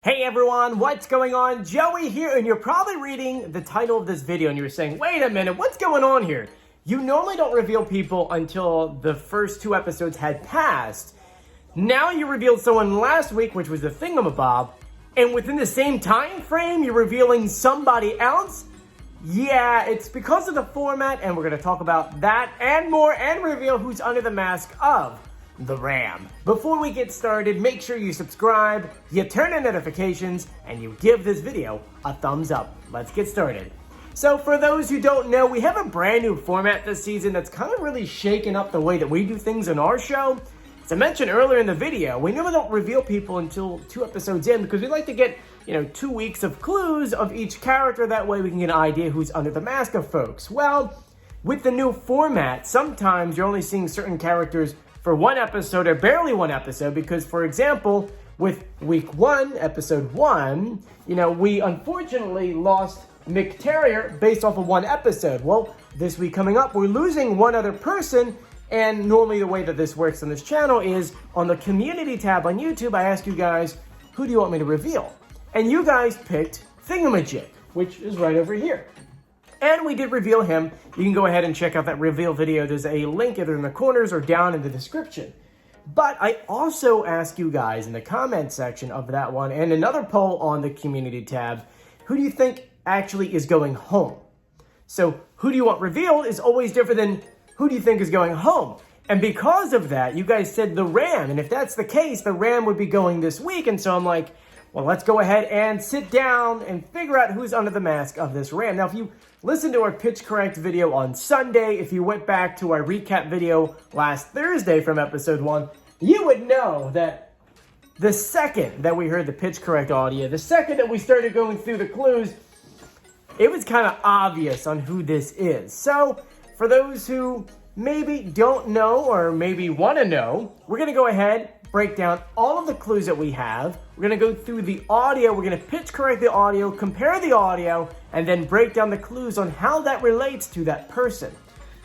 Hey everyone, what's going on? Joey here, and you're probably reading the title of this video and you're saying, wait a minute, what's going on here? You normally don't reveal people until the first 2 episodes had passed. Now you revealed someone last week, which was the Thingamabob, and within the same time frame, you're revealing somebody else? Yeah, it's because of the format, and we're going to talk about that and more and reveal who's under the mask of the Ram. Before we get started, make sure you subscribe, you turn on notifications, and you give this video a thumbs up. Let's get started. So for those who don't know, we have a brand new format this season that's kind of really shaken up the way that we do things in our show. As I mentioned earlier in the video, we never don't reveal people until 2 episodes in because we like to get, 2 weeks of clues of each character. That way we can get an idea who's under the mask of folks. Well, with the new format, sometimes you're only seeing certain characters for 1 episode or barely 1 episode because, for example, with week 1, episode 1, we unfortunately lost McTerrier based off of 1 episode. Well, this week coming up, we're losing 1 other person, and normally the way that this works on this channel is on the community tab on YouTube, I ask you guys, who do you want me to reveal? And you guys picked Thingamabob, which is right over here. And we did reveal him. You can go ahead and check out that reveal video. There's a link either in the corners or down in the description. But I also ask you guys in the comment section of that one and another poll on the community tab, who do you think actually is going home? So who do you want revealed is always different than who do you think is going home? And because of that, you guys said the Ram. And if that's the case, the Ram would be going this week. And so I'm like, well, let's go ahead and sit down and figure out who's under the mask of this Ram. Now, if you listen to our pitch correct video on Sunday, if you went back to our recap video last Thursday from episode 1, you would know that the second that we heard the pitch correct audio, the second that we started going through the clues, it was kind of obvious on who this is. So for those who maybe don't know or maybe want to know, we're going to go ahead, break down all of the clues that we have. We're going to go through the audio. We're going to pitch correct the audio, compare the audio, and then break down the clues on how that relates to that person.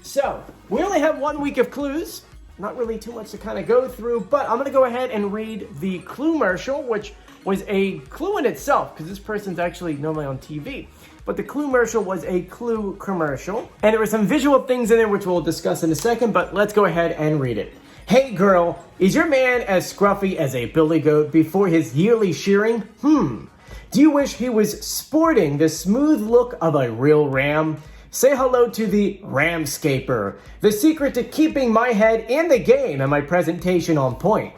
So we only have 1 week of clues. Not really too much to kind of go through, but I'm going to go ahead and read the clue-mercial, which was a clue in itself because this person's actually normally on TV. But the clue-mercial was a clue commercial. And there were some visual things in there which we'll discuss in a second, but let's go ahead and read it. Hey girl, is your man as scruffy as a billy goat before his yearly shearing? Do you wish he was sporting the smooth look of a real ram? Say hello to the Ramscaper, the secret to keeping my head in the game and my presentation on point.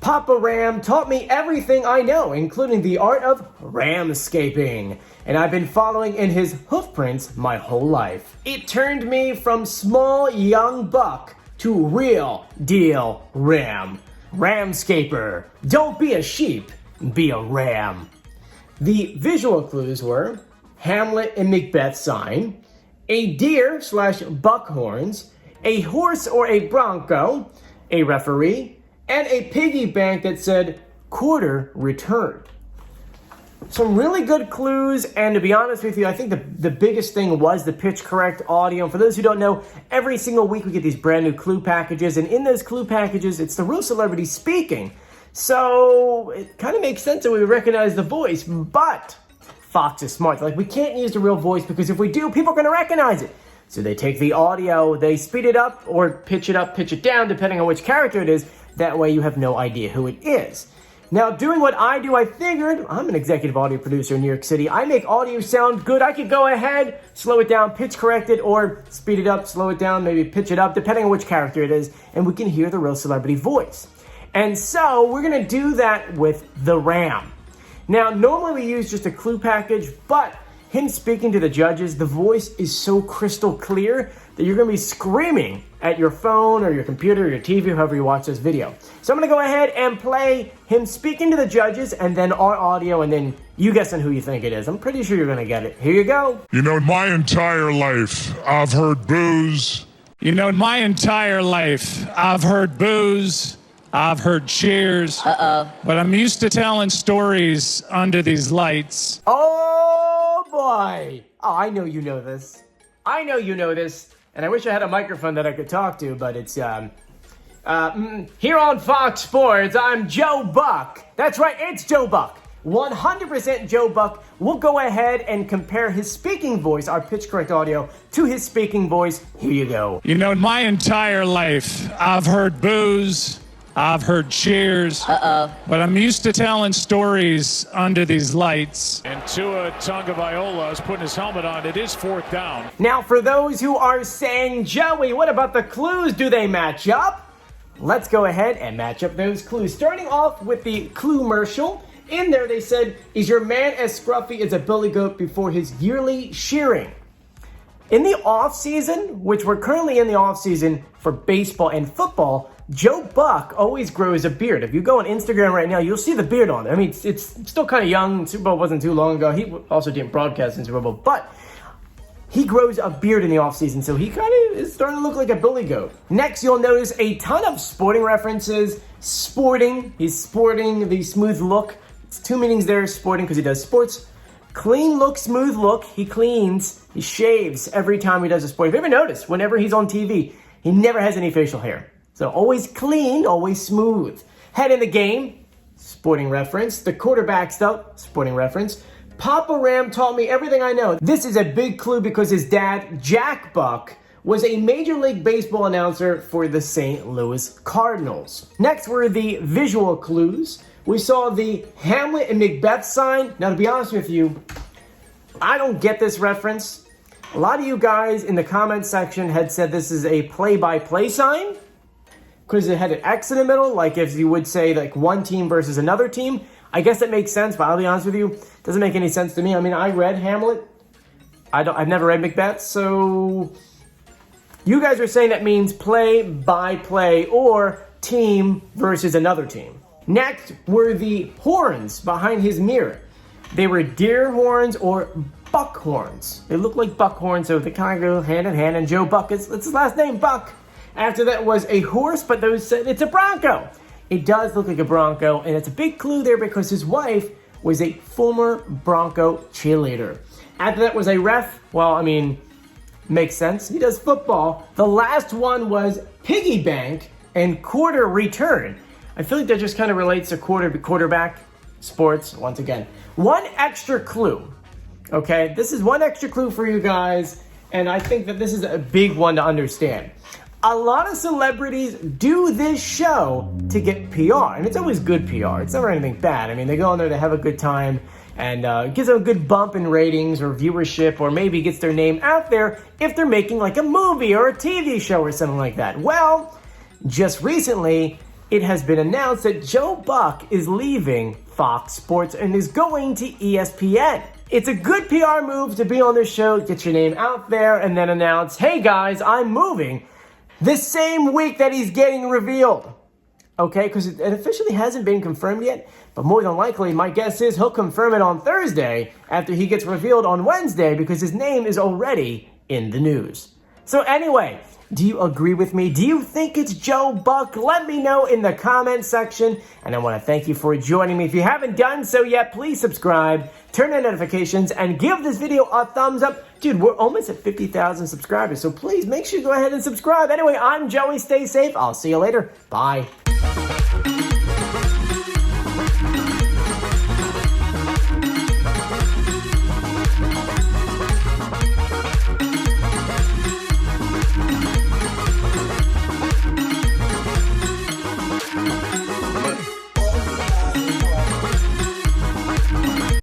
Papa Ram taught me everything I know, including the art of ramscaping, and I've been following in his hoofprints my whole life. It turned me from small young buck to real deal ram. Ramscaper, don't be a sheep, be a ram. The visual clues were Hamlet and Macbeth sign, a deer/buck horns, a horse or a bronco, a referee, and a piggy bank that said quarter returned. Some really good clues, and to be honest with you, I think the biggest thing was the pitch correct audio. And for those who don't know, every single week we get these brand new clue packages, and in those clue packages, it's the real celebrity speaking. So it kind of makes sense that we recognize the voice, but Fox is smart. They're like, we can't use the real voice because if we do, people are going to recognize it. So they take the audio, they speed it up or pitch it down, depending on which character it is. That way you have no idea who it is. Now, doing what I do, I figured, I'm an executive audio producer in New York City. I make audio sound good. I could go ahead, slow it down, pitch correct it, or speed it up, slow it down, maybe pitch it up, depending on which character it is, and we can hear the real celebrity voice. And so we're going to do that with the Ram. Now, normally we use just a clue package, but him speaking to the judges, the voice is so crystal clear that you're going to be screaming at your phone or your computer or your TV, however you watch this video. So I'm going to go ahead and play him speaking to the judges and then our audio, and then you guessing who you think it is. I'm pretty sure you're going to get it. Here you go. My entire life, I've heard boos. My entire life, I've heard boos. I've heard cheers. But I'm used to telling stories under these lights. Oh, boy. Oh, I know you know this. And I wish I had a microphone that I could talk to, but it's, here on Fox Sports, I'm Joe Buck. That's right, it's Joe Buck. 100% Joe Buck. We'll go ahead and compare his speaking voice, our pitch correct audio, to his speaking voice. Here you go. You know, my entire life, I've heard boos, I've heard cheers. But I'm used to telling stories under these lights. And Tua Tagovailoa is putting his helmet on. It is 4th down. Now, for those who are saying, Joey, what about the clues? Do they match up? Let's go ahead and match up those clues. Starting off with the clue-mercial. In there, they said, is your man as scruffy as a billy goat before his yearly shearing? In the off-season, which we're currently in the off-season for baseball and football, Joe Buck always grows a beard. If you go on Instagram right now, you'll see the beard on it. I mean, it's still kind of young. Super Bowl wasn't too long ago. He also didn't broadcast in Super Bowl, but he grows a beard in the offseason, so he kind of is starting to look like a billy goat. Next, you'll notice a ton of sporting references. Sporting. He's sporting the smooth look. It's 2 meanings there. Sporting because he does sports. Clean look, smooth look. He cleans. He shaves every time he does a sport. If you ever noticed, whenever he's on TV, he never has any facial hair. So always clean, always smooth. Head in the game, sporting reference. The quarterback stuff, sporting reference. Papa Ram taught me everything I know. This is a big clue because his dad, Jack Buck, was a Major League Baseball announcer for the St. Louis Cardinals. Next were the visual clues. We saw the Hamlet and Macbeth sign. Now, to be honest with you, I don't get this reference. A lot of you guys in the comment section had said this is a play-by-play sign because it had an X in the middle, like if you would say like one team versus another team. I guess it makes sense, but I'll be honest with you, it doesn't make any sense to me. I mean, I read Hamlet. I've never read Macbeth, so you guys are saying that means play-by-play or team versus another team. Next were the horns behind his mirror. They were deer horns or buck horns. They look like buck horns, so they kind of go hand in hand, and Joe Buck, it's his last name, Buck. After that was a horse, but those said it's a bronco. It does look like a bronco, and it's a big clue there because his wife was a former Bronco cheerleader. After that was a ref. Well, I mean, makes sense. He does football. The last one was piggy bank and quarter return. I feel like that just kind of relates to quarterback sports once again. One extra clue. Okay, this is one extra clue for you guys, and I think that this is a big one to understand. A lot of celebrities do this show to get PR, and it's always good PR. It's never anything bad. I mean, they go on there to have a good time, and gives them a good bump in ratings or viewership, or maybe gets their name out there if they're making like a movie or a TV show or something like that. Well, just recently, it has been announced that Joe Buck is leaving Fox Sports and is going to ESPN. It's a good PR move to be on this show, get your name out there, and then announce, hey guys, I'm moving. The same week that he's getting revealed. Okay, because it officially hasn't been confirmed yet, but more than likely, my guess is he'll confirm it on Thursday after he gets revealed on Wednesday because his name is already in the news. So anyway, do you agree with me? Do you think it's Joe Buck? Let me know in the comment section. And I want to thank you for joining me. If you haven't done so yet, please subscribe, turn on notifications, and give this video a thumbs up. Dude, we're almost at 50,000 subscribers, so please make sure you go ahead and subscribe. Anyway, I'm Joey. Stay safe. I'll see you later. Bye.